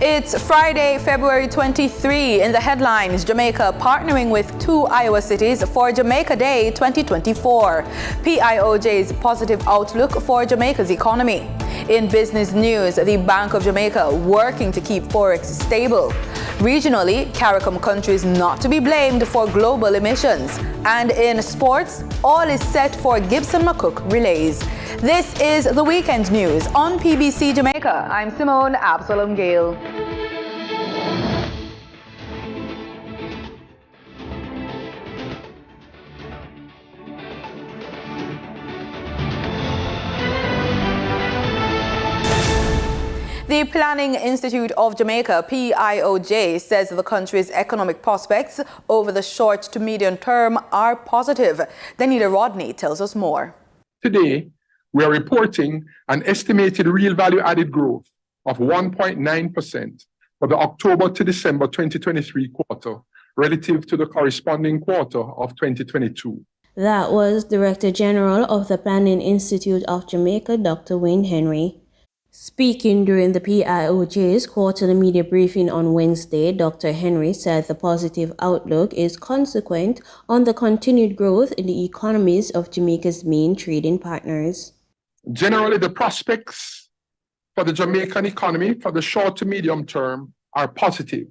It's Friday, February 23. In the headlines, Jamaica partnering with 2 Iowa cities for Jamaica Day 2024. PIOJ's positive outlook for Jamaica's economy. In business news, the Bank of Jamaica working to keep Forex stable. Regionally, CARICOM countries not to be blamed for global emissions. And in sports, all is set for Gibson McCook relays. This is the Weekend News on PBC Jamaica. I'm Simone Absalom Gale. The Planning Institute of Jamaica, PIOJ, says the country's economic prospects over the short to medium term are positive. Danita Rodney tells us more. Today, we are reporting an estimated real value added growth of 1.9% for the October to December 2023 quarter relative to the corresponding quarter of 2022. That was Director General of the Planning Institute of Jamaica, Dr. Wayne Henry. Speaking during the PIOJ's quarterly media briefing on Wednesday, Dr. Henry said the positive outlook is consequent on the continued growth in the economies of Jamaica's main trading partners. Generally, the prospects for the Jamaican economy for the short to medium term are positive,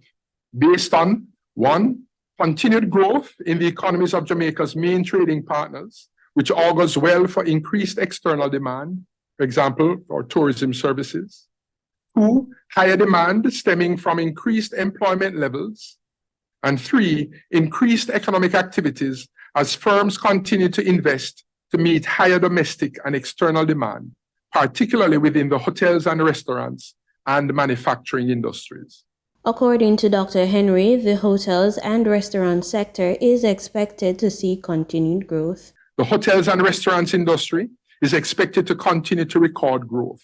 based on 1, continued growth in the economies of Jamaica's main trading partners, which augurs well for increased external demand, for example, for tourism services. 2, higher demand stemming from increased employment levels. And 3, increased economic activities as firms continue to invest to meet higher domestic and external demand, particularly within the hotels and restaurants and manufacturing industries. According to Dr. Henry, the hotels and restaurant sector is expected to see continued growth. The hotels and restaurants industry is expected to continue to record growth.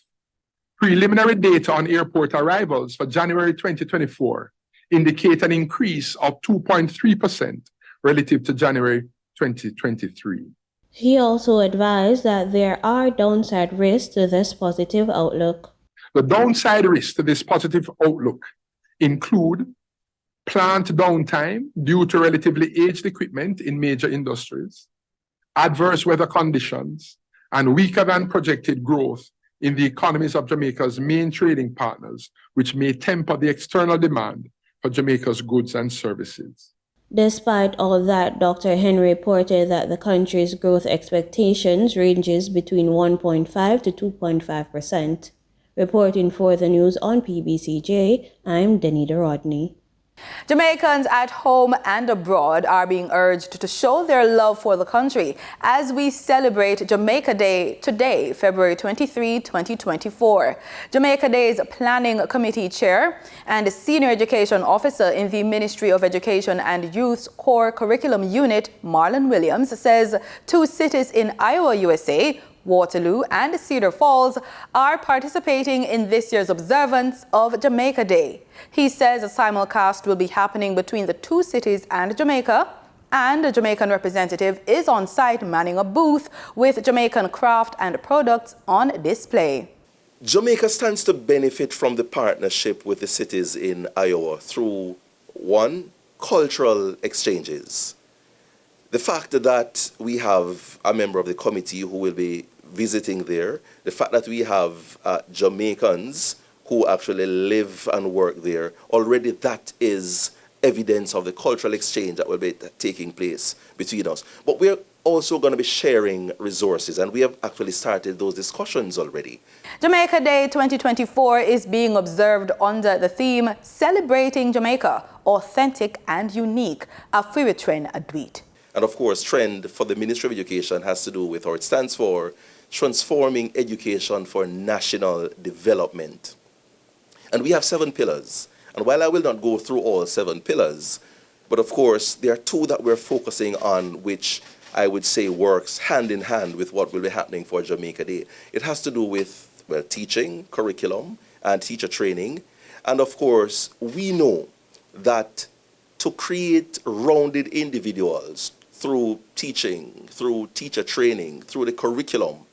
Preliminary data on airport arrivals for January 2024 indicate an increase of 2.3% relative to January 2023. He also advised that there are downside risks to this positive outlook. The downside risks to this positive outlook include plant downtime due to relatively aged equipment in major industries, adverse weather conditions, and weaker than projected growth in the economies of Jamaica's main trading partners, which may temper the external demand for Jamaica's goods and services. Despite all that, Dr. Henry reported that the country's growth expectations ranges between 1.5 to 2.5%. Reporting for the news on PBCJ, I'm Danita Rodney. Jamaicans at home and abroad are being urged to show their love for the country as we celebrate Jamaica Day today, February 23, 2024. Jamaica Day's Planning Committee Chair and Senior Education Officer in the Ministry of Education and Youth's Core Curriculum Unit, Marlon Williams, says 2 cities in Iowa, USA, Waterloo and Cedar Falls, are participating in this year's observance of Jamaica Day. He says a simulcast will be happening between the 2 cities and Jamaica, and a Jamaican representative is on site manning a booth with Jamaican craft and products on display. Jamaica stands to benefit from the partnership with the cities in Iowa through 1, cultural exchanges. The fact that we have a member of the committee who will be visiting there, the fact that we have Jamaicans who actually live and work there, already that is evidence of the cultural exchange that will be taking place between us. But we're also going to be sharing resources, and we have actually started those discussions already. Jamaica Day 2024 is being observed under the theme Celebrating Jamaica, Authentic and Unique, a Trend Adweet. And of course, trend for the Ministry of Education has to do with, or it stands for, transforming education for national development. And we have 7 pillars. And while I will not go through all 7 pillars, but of course, there are 2 that we're focusing on, which I would say works hand in hand with what will be happening for Jamaica Day. It has to do with, well, teaching, curriculum, and teacher training. And of course, we know that to create rounded individuals through teaching, through teacher training, through the curriculum,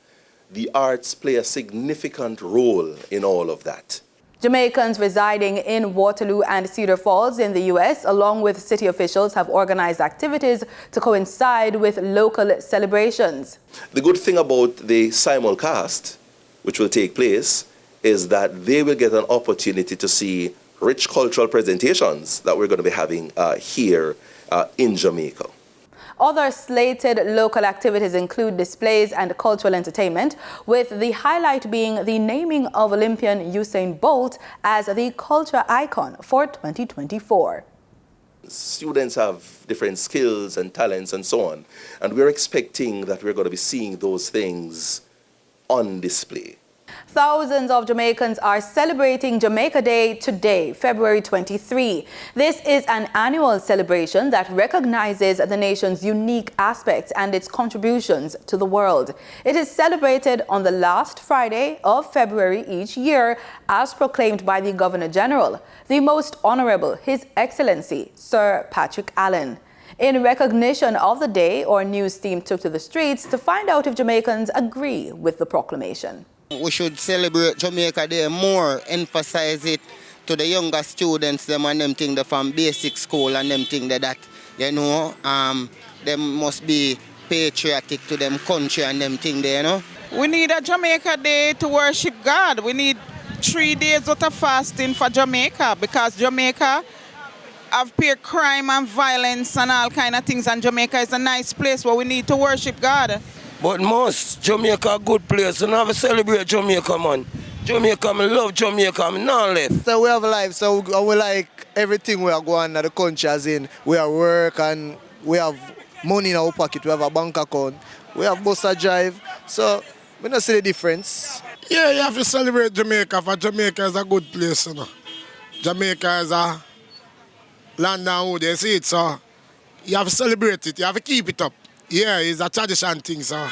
the arts play a significant role in all of that. Jamaicans residing in Waterloo and Cedar Falls in the U.S., along with city officials, have organized activities to coincide with local celebrations. The good thing about the simulcast, which will take place, is that they will get an opportunity to see rich cultural presentations that we're going to be having here in Jamaica. Other slated local activities include displays and cultural entertainment, with the highlight being the naming of Olympian Usain Bolt as the culture icon for 2024. Students have different skills and talents and so on, and we're expecting that we're going to be seeing those things on display. Thousands of Jamaicans are celebrating Jamaica Day today, February 23. This is an annual celebration that recognizes the nation's unique aspects and its contributions to the world. It is celebrated on the last Friday of February each year, as proclaimed by the Governor General, the Most Honorable His Excellency Sir Patrick Allen. In recognition of the day, our news team took to the streets to find out if Jamaicans agree with the proclamation. We should celebrate Jamaica Day more, emphasize it to the younger students, them and them think from basic school and them think that, you know, them must be patriotic to them country and them thing there, you know. We need a Jamaica Day to worship God. We need 3 days of fasting for Jamaica, because Jamaica have peer crime and violence and all kind of things, and Jamaica is a nice place where we need to worship God. But most Jamaica a good place, and have to celebrate Jamaica, man. Jamaica, I love Jamaica, I'm not left. So we have life, so we like everything we are going in the country, as in we are work and we have money in our pocket, we have a bank account, we have bus drive, so we don't see the difference. Yeah, you have to celebrate Jamaica, for Jamaica is a good place, you know. Jamaica is a land and wood, you see it, so you have to celebrate it, you have to keep it up. Yeah, it's a tradition thing, so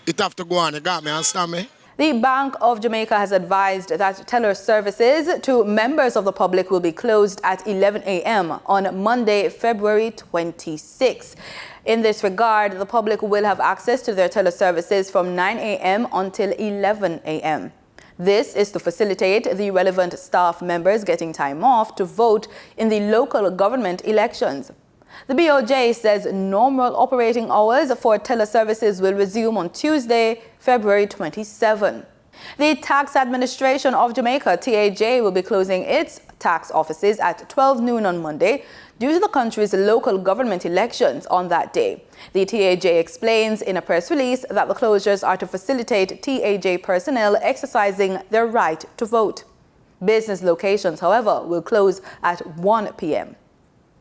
it have to go on. You got me, understand me? The Bank of Jamaica has advised that teller services to members of the public will be closed at 11 a.m. on Monday, February 26. In this regard, the public will have access to their teller services from 9 a.m. until 11 a.m. This is to facilitate the relevant staff members getting time off to vote in the local government elections. The BOJ says normal operating hours for teller services will resume on Tuesday, February 27. The Tax Administration of Jamaica, TAJ, will be closing its tax offices at 12 noon on Monday due to the country's local government elections on that day. The TAJ explains in a press release that the closures are to facilitate TAJ personnel exercising their right to vote. Business locations, however, will close at 1 p.m.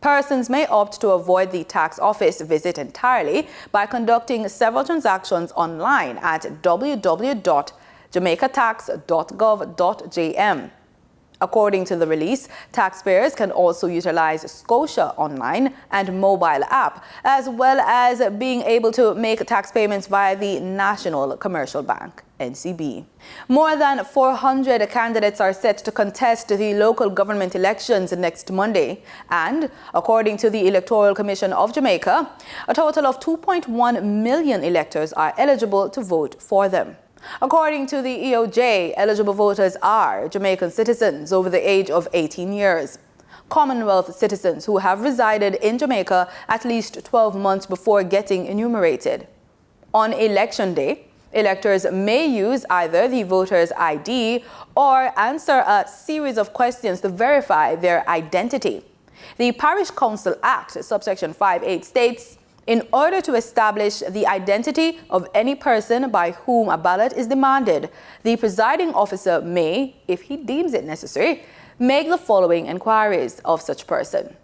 Persons may opt to avoid the tax office visit entirely by conducting several transactions online at www.jamaicatax.gov.jm. According to the release, taxpayers can also utilize Scotia Online and mobile app, as well as being able to make tax payments via the National Commercial Bank, NCB. More than 400 candidates are set to contest the local government elections next Monday, and according to the Electoral Commission of Jamaica, a total of 2.1 million electors are eligible to vote for them. According to the EOJ, eligible voters are Jamaican citizens over the age of 18 years, Commonwealth citizens who have resided in Jamaica at least 12 months before getting enumerated. On election day, electors may use either the voter's ID or answer a series of questions to verify their identity. The Parish Council Act, subsection 5(8) states, in order to establish the identity of any person by whom a ballot is demanded, the presiding officer may, if he deems it necessary, make the following inquiries of such person: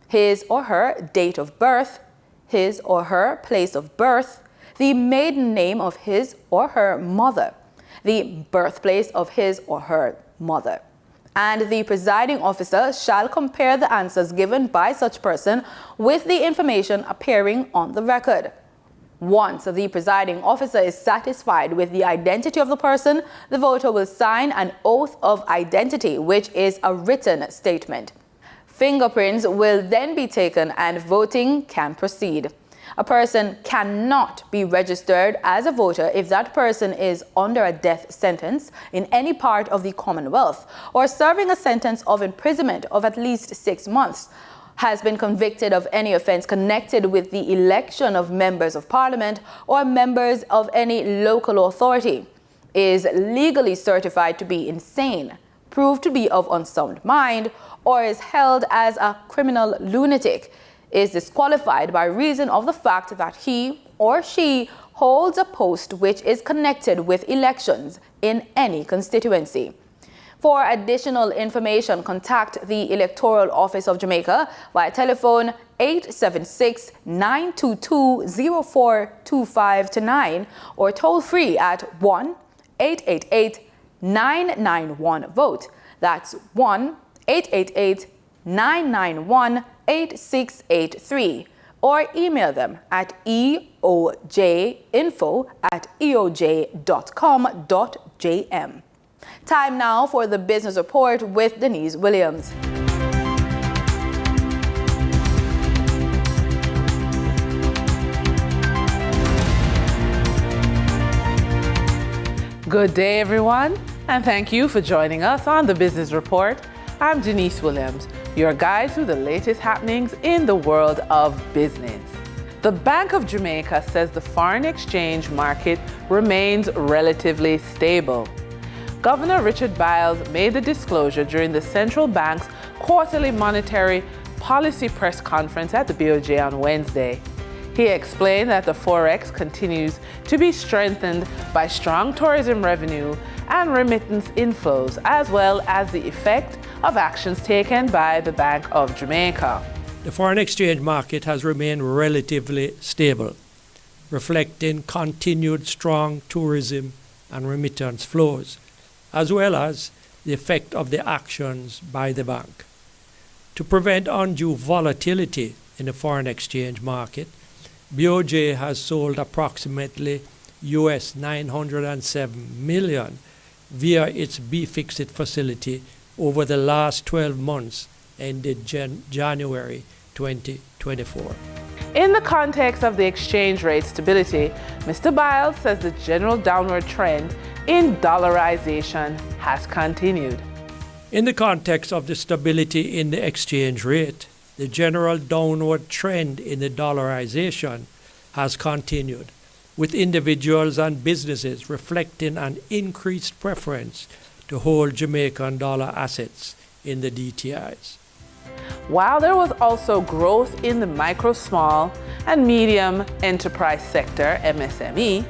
his or her date of birth, his or her place of birth, the maiden name of his or her mother, the birthplace of his or her mother. And the presiding officer shall compare the answers given by such person with the information appearing on the record. Once the presiding officer is satisfied with the identity of the person, the voter will sign an oath of identity, which is a written statement. Fingerprints will then be taken and voting can proceed. A person cannot be registered as a voter if that person is under a death sentence in any part of the Commonwealth or serving a sentence of imprisonment of at least 6 months, has been convicted of any offence connected with the election of members of parliament or members of any local authority, is legally certified to be insane, proved to be of unsound mind, or is held as a criminal lunatic, is disqualified by reason of the fact that he or she holds a post which is connected with elections in any constituency. For additional information, contact the Electoral Office of Jamaica via telephone 876-922-0425-9 or toll free at 1-888-991-VOTE. That's 1-888-991-8683. Or email them at eojinfo@eoj.com.jm. Time now for the Business Report with Denise Williams. Good day, everyone, and thank you for joining us on the Business Report. I'm Denise Williams, your guide through the latest happenings in the world of business. The Bank of Jamaica says the foreign exchange market remains relatively stable. Governor Richard Biles made the disclosure during the central bank's quarterly monetary policy press conference at the BOJ on Wednesday. He explained that the Forex continues to be strengthened by strong tourism revenue and remittance inflows, as well as the effect of actions taken by the Bank of Jamaica. The foreign exchange market has remained relatively stable, reflecting continued strong tourism and remittance flows, as well as the effect of the actions by the bank. To prevent undue volatility in the foreign exchange market, BOJ has sold approximately US $907 million via its B-Fixit facility over the last 12 months ended January 2024. In the context of the exchange rate stability, Mr. Biles says the general downward trend in dollarization has continued. In the context of the stability in the exchange rate, the general downward trend in the dollarization has continued, with individuals and businesses reflecting an increased preference to hold Jamaican dollar assets in the DTIs. While there was also growth in the micro, small, and medium enterprise sector, MSME,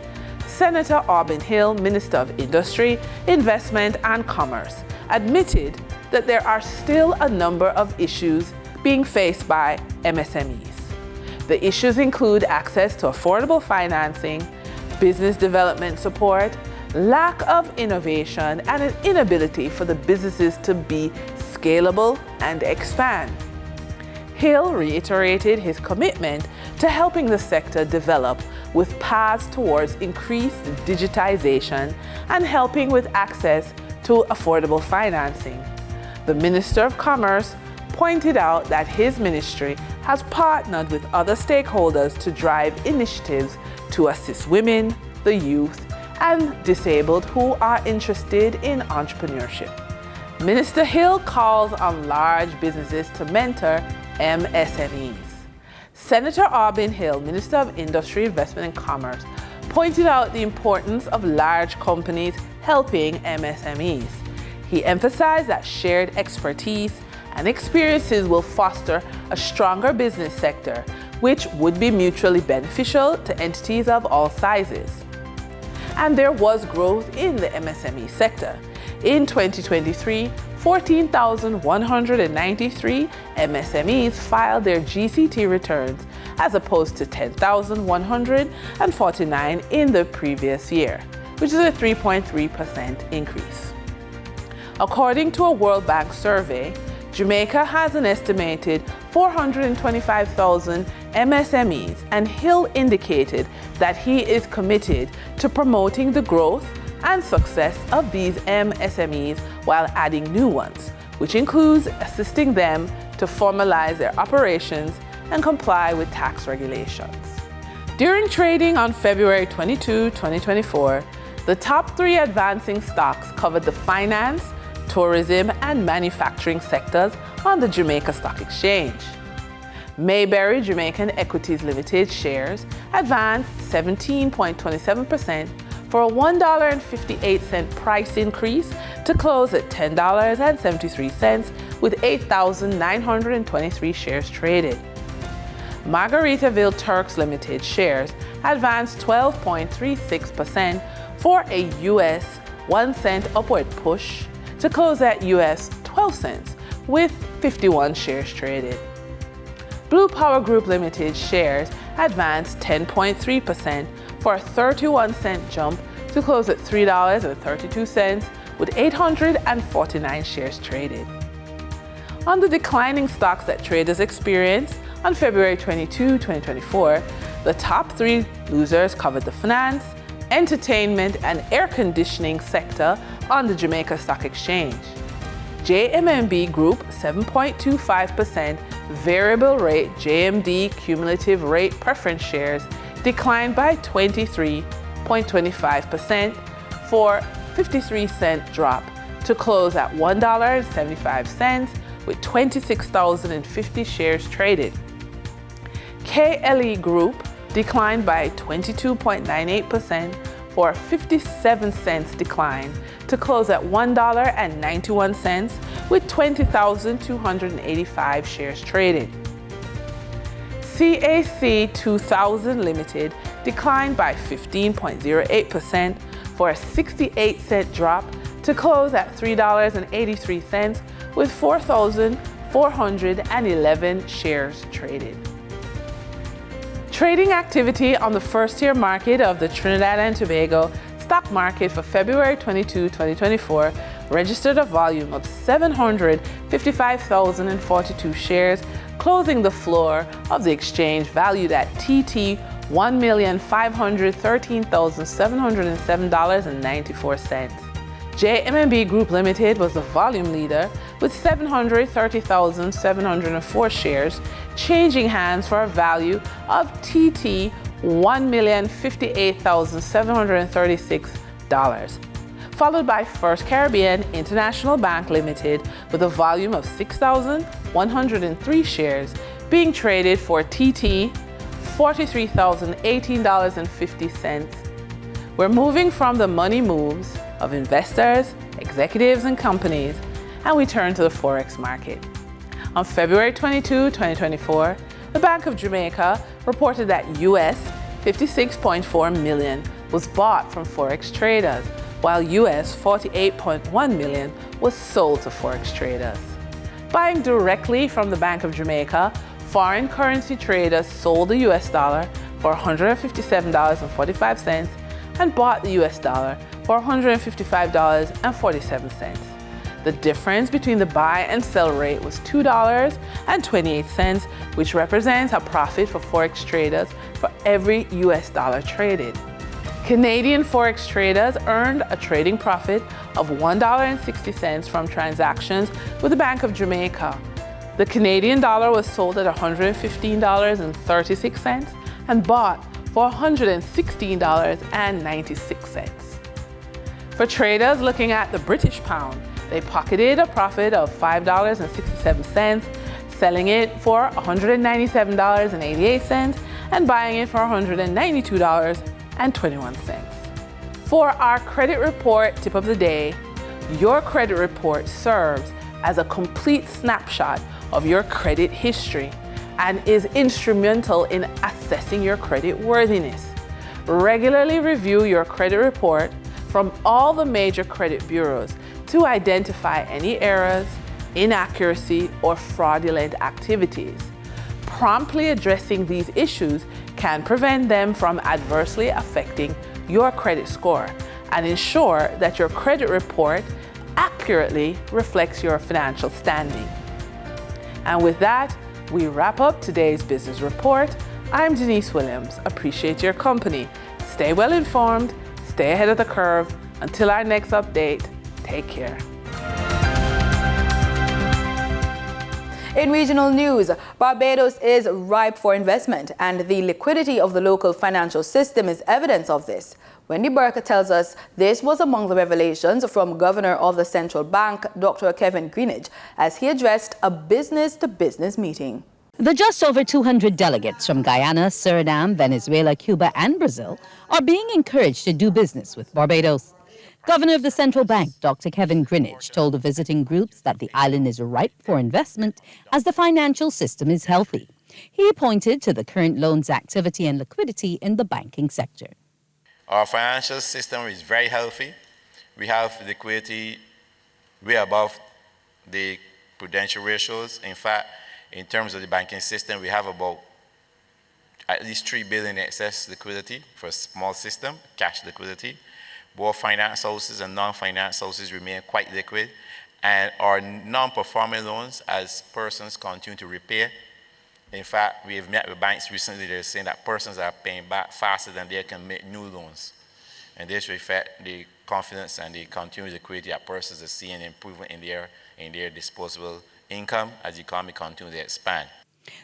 Senator Auburn Hill, Minister of Industry, Investment and Commerce, admitted that there are still a number of issues being faced by MSMEs. The issues include access to affordable financing, business development support, lack of innovation, and an inability for the businesses to be scalable and expand. Hill reiterated his commitment to helping the sector develop with paths towards increased digitization and helping with access to affordable financing. The Minister of Commerce pointed out that his ministry has partnered with other stakeholders to drive initiatives to assist women, the youth, and disabled who are interested in entrepreneurship. Minister Hill calls on large businesses to mentor MSMEs. Senator Auburn Hill, Minister of Industry, Investment and Commerce, pointed out the importance of large companies helping MSMEs. He emphasized that shared expertise and experiences will foster a stronger business sector, which would be mutually beneficial to entities of all sizes. And there was growth in the MSME sector. In 2023, 14,193 MSMEs filed their GCT returns, as opposed to 10,149 in the previous year, which is a 3.3% increase. According to a World Bank survey, Jamaica has an estimated 425,000 MSMEs, and Hill indicated that he is committed to promoting the growth and success of these MSMEs while adding new ones, which includes assisting them to formalize their operations and comply with tax regulations. During trading on February 22, 2024, the top 3 advancing stocks covered the finance, tourism, and manufacturing sectors on the Jamaica Stock Exchange. Mayberry Jamaican Equities Limited shares advanced 17.27% for a $1.58 price increase to close at $10.73 with 8,923 shares traded. Margaritaville Turks Limited shares advanced 12.36% for a US 1 cent upward push to close at US 12 cents with 51 shares traded. Blue Power Group Limited shares advanced 10.3% for a 31-cent jump to close at $3.32 with 849 shares traded. On the declining stocks that traders experienced on February 22, 2024, the top 3 losers covered the finance, entertainment, and air conditioning sector on the Jamaica Stock Exchange. JMMB Group 7.25% variable rate JMD cumulative rate preference shares declined by 23.25% for 53-cent drop to close at $1.75 with 26,050 shares traded. KLE Group declined by 22.98% for a 57 cents decline to close at $1.91 with 20,285 shares traded. CAC 2000 Limited declined by 15.08% for a 68-cent drop to close at $3.83 with 4,411 shares traded. Trading activity on the first-tier market of the Trinidad and Tobago stock market for February 22, 2024 registered a volume of 755,042 shares, closing the floor of the exchange valued at TT $1,513,707.94. JMMB Group Limited was the volume leader with 730,704 shares, changing hands for a value of TT $1,058,736, followed by First Caribbean International Bank Limited with a volume of 6,103 shares being traded for TT $43,018.50. We're moving from the money moves of investors, executives, and companies, and we turn to the Forex market. On February 22, 2024, the Bank of Jamaica reported that US $56.4 million was bought from Forex traders, while US $48.1 million was sold to Forex traders. Buying directly from the Bank of Jamaica, foreign currency traders sold the US dollar for $157.45 and bought the US dollar for $155.47. The difference between the buy and sell rate was $2.28, which represents a profit for Forex traders for every US dollar traded. Canadian Forex traders earned a trading profit of $1.60 from transactions with the Bank of Jamaica. The Canadian dollar was sold at $115.36 and bought for $116.96. For traders looking at the British pound, they pocketed a profit of $5.67, selling it for $197.88 and buying it for $192.21. For our credit report tip of the day, your credit report serves as a complete snapshot of your credit history and is instrumental in assessing your credit worthiness. Regularly review your credit report from all the major credit bureaus to identify any errors, inaccuracy, or fraudulent activities. Promptly addressing these issues can prevent them from adversely affecting your credit score and ensure that your credit report accurately reflects your financial standing. And with that, we wrap up today's business report. I'm Denise Williams. Appreciate your company. Stay well informed, stay ahead of the curve. Until our next update, take care. In regional news, Barbados is ripe for investment, and the liquidity of the local financial system is evidence of this. Wendy Burke tells us this was among the revelations from Governor of the Central Bank, Dr. Kevin Greenidge, as he addressed a business-to-business meeting. The just over 200 delegates from Guyana, Suriname, Venezuela, Cuba, and Brazil are being encouraged to do business with Barbados. Governor of the Central Bank, Dr. Kevin Greenidge, told the visiting groups that the island is ripe for investment as the financial system is healthy. He pointed to the current loans activity and liquidity in the banking sector. Our financial system is very healthy. We have liquidity way above the prudential ratios. In fact, in terms of the banking system, we have about at least $3 billion excess liquidity for a small system, cash liquidity. Both finance houses and non-finance houses remain quite liquid, and our non-performing loans, as persons continue to repay. In fact, we have met with banks recently. They're saying that persons are paying back faster than they can make new loans, and this reflects the confidence and the continued liquidity that persons are seeing improvement in their disposable income as the economy continues to expand.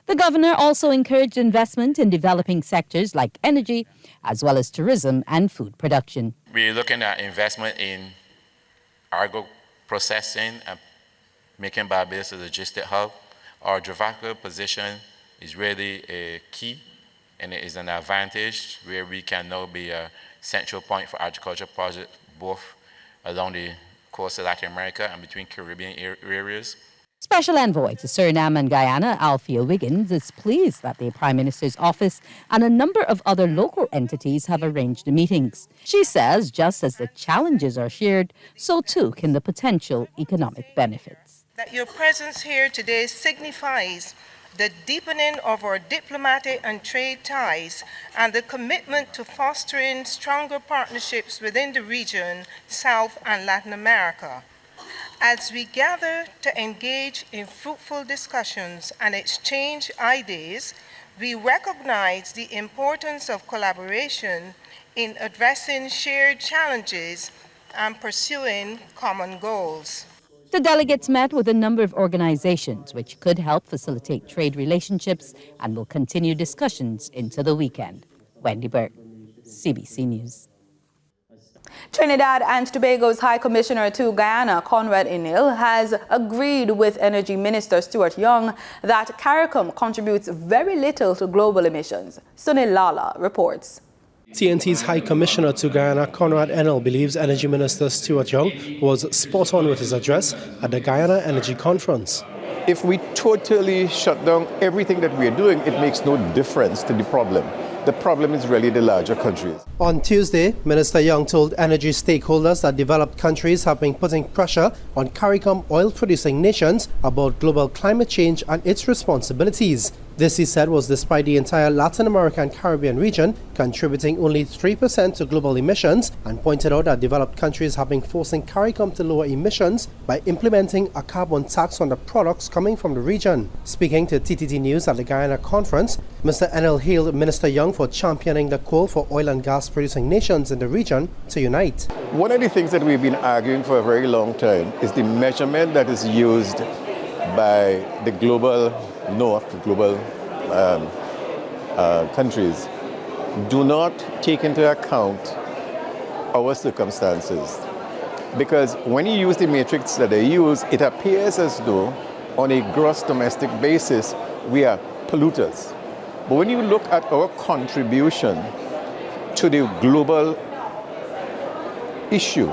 The governor also encouraged investment in developing sectors like energy, as well as tourism and food production. We're looking at investment in agro processing and making Barbados a logistic hub. Our geographical position is really a key, and it is an advantage where we can now be a central point for agriculture projects both along the coast of Latin America and between Caribbean areas. Special Envoy to Suriname and Guyana, Althea Wiggins, is pleased that the Prime Minister's office and a number of other local entities have arranged meetings. She says just as the challenges are shared, so too can the potential economic benefits. That your presence here today signifies the deepening of our diplomatic and trade ties and the commitment to fostering stronger partnerships within the region, South and Latin America. As we gather to engage in fruitful discussions and exchange ideas, we recognize the importance of collaboration in addressing shared challenges and pursuing common goals. The delegates met with a number of organizations which could help facilitate trade relationships and will continue discussions into the weekend. Wendy Burke, CBC News. Trinidad and Tobago's High Commissioner to Guyana, Conrad Inil, has agreed with Energy Minister Stuart Young that CARICOM contributes very little to global emissions. Sunil Lala reports. TNT's High Commissioner to Guyana, Conrad Inil, believes Energy Minister Stuart Young was spot on with his address at the Guyana Energy Conference. If we totally shut down everything that we are doing, it makes no difference to the problem. The problem is really the larger countries. On Tuesday, Minister Young told energy stakeholders that developed countries have been putting pressure on CARICOM oil-producing nations about global climate change and its responsibilities. This, he said, was despite the entire Latin America and Caribbean region contributing only 3% to global emissions, and pointed out that developed countries have been forcing CARICOM to lower emissions by implementing a carbon tax on the products coming from the region. Speaking to TTT News at the Guyana conference, Mr. Enel hailed Minister Young for championing the call for oil and gas producing nations in the region to unite. One of the things that we've been arguing for a very long time is the measurement that is used by the global north, global countries, do not take into account our circumstances. Because when you use the matrix that they use, it appears as though on a gross domestic basis, we are polluters. But when you look at our contribution to the global issue,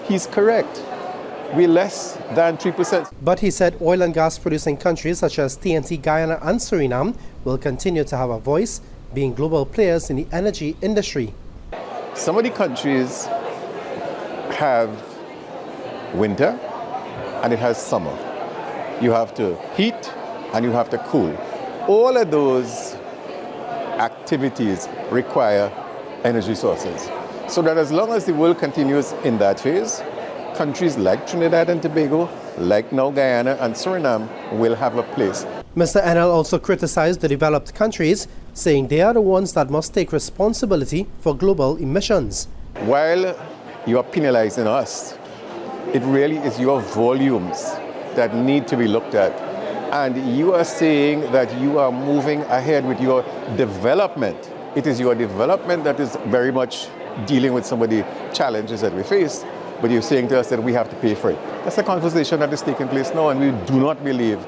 he's correct. We're less than 3%. But he said oil and gas producing countries such as TNT, Guyana and Suriname will continue to have a voice, being global players in the energy industry. Some of the countries have winter and it has summer. You have to heat and you have to cool. All of those activities require energy sources. So that as long as the world continues in that phase, countries like Trinidad and Tobago, like now Guyana and Suriname, will have a place. Mr. Enel also criticized the developed countries, saying they are the ones that must take responsibility for global emissions. While you are penalizing us, it really is your volumes that need to be looked at. and you are saying that you are moving ahead with your development. It is your development that is very much dealing with some of the challenges that we face, but you're saying to us that we have to pay for it. That's a conversation that is taking place now, and we do not believe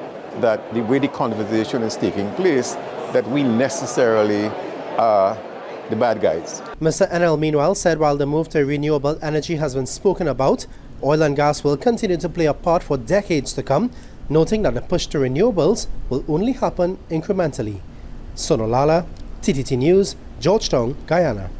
that the way the conversation is taking place, that we necessarily are the bad guys. Mr. NL meanwhile said while the move to renewable energy has been spoken about, oil and gas will continue to play a part for decades to come, noting that the push to renewables will only happen incrementally. Sonolala, TTT News, Georgetown, Guyana.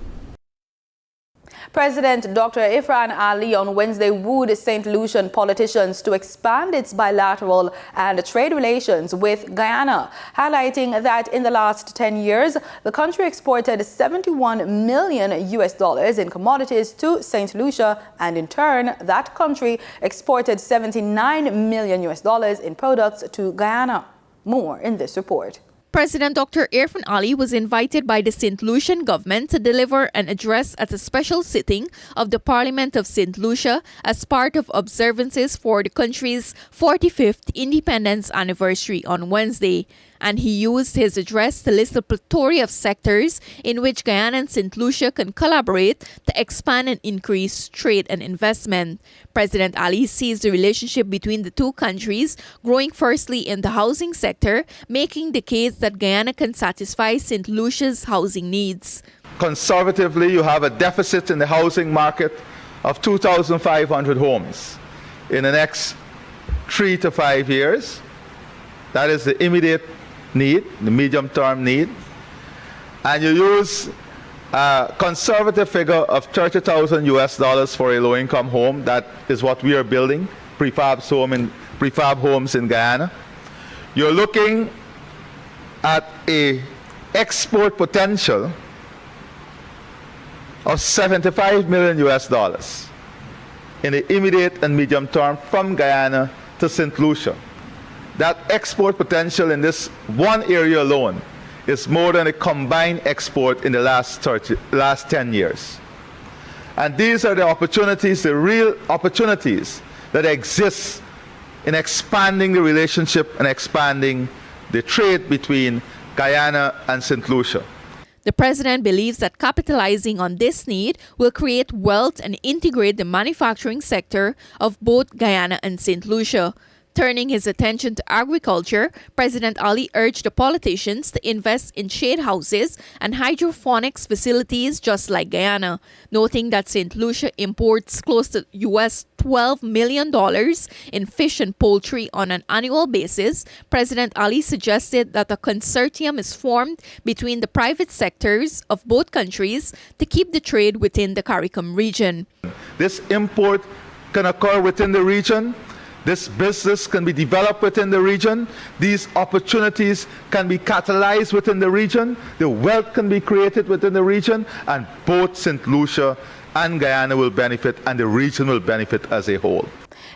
President Dr. Irfan Ali on Wednesday wooed St. Lucian politicians to expand its bilateral and trade relations with Guyana, highlighting that in the last 10 years, the country exported 71 million US dollars in commodities to St. Lucia, and in turn, that country exported 79 million US dollars in products to Guyana. More in this report. President Dr. Irfan Ali was invited by the St. Lucian government to deliver an address at a special sitting of the Parliament of St. Lucia as part of observances for the country's 45th independence anniversary on Wednesday. And he used his address to list a plethora of sectors in which Guyana and St. Lucia can collaborate to expand and increase trade and investment. President Ali sees the relationship between the two countries growing firstly in the housing sector, making the case that Guyana can satisfy St. Lucia's housing needs. Conservatively, you have a deficit in the housing market of 2,500 homes in the next 3 to 5 years. That is the immediate need, the medium-term need. And you use a conservative figure of 30,000 US dollars for a low-income home. That is what we are building, prefab homes in Guyana. You're looking at a export potential of 75 million US dollars in the immediate and medium term from Guyana to St. Lucia. That export potential in this one area alone is more than a combined export in the last 10 years. And these are the opportunities, the real opportunities that exist in expanding the relationship and expanding the trade between Guyana and St. Lucia. The president believes that capitalizing on this need will create wealth and integrate the manufacturing sector of both Guyana and St. Lucia. Turning his attention to agriculture, President Ali urged the politicians to invest in shade houses and hydroponics facilities just like Guyana, noting that St. Lucia imports close to US $12 million in fish and poultry on an annual basis. President Ali suggested that a consortium is formed between the private sectors of both countries to keep the trade within the CARICOM region. This import can occur within the region. This business can be developed within the region. These opportunities can be catalyzed within the region. The wealth can be created within the region, and both St. Lucia and Guyana will benefit, and the region will benefit as a whole.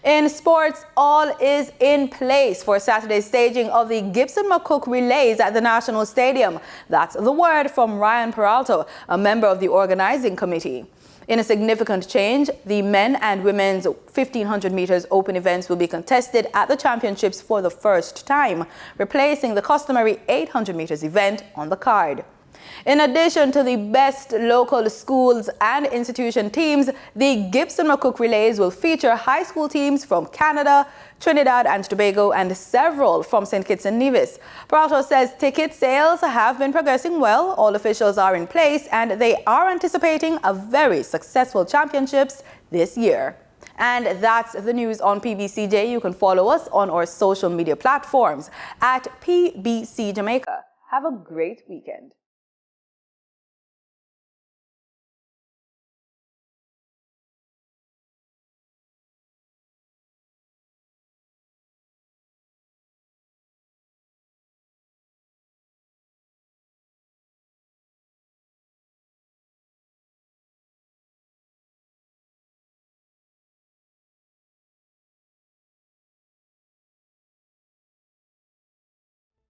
In sports, all is in place for Saturday's staging of the Gibson McCook Relays at the National Stadium. That's the word from Ryan Peralta, a member of the organizing committee. In a significant change, the men and women's 1,500 meters open events will be contested at the championships for the first time, replacing the customary 800 meters event on the card. In addition to the best local schools and institution teams, the Gibson McCook Relays will feature high school teams from Canada, Trinidad and Tobago, and several from St. Kitts and Nevis. Peralta says ticket sales have been progressing well, all officials are in place, and they are anticipating a very successful championships this year. And that's the news on PBCJ. You can follow us on our social media platforms at PBCJamaica. Have a great weekend.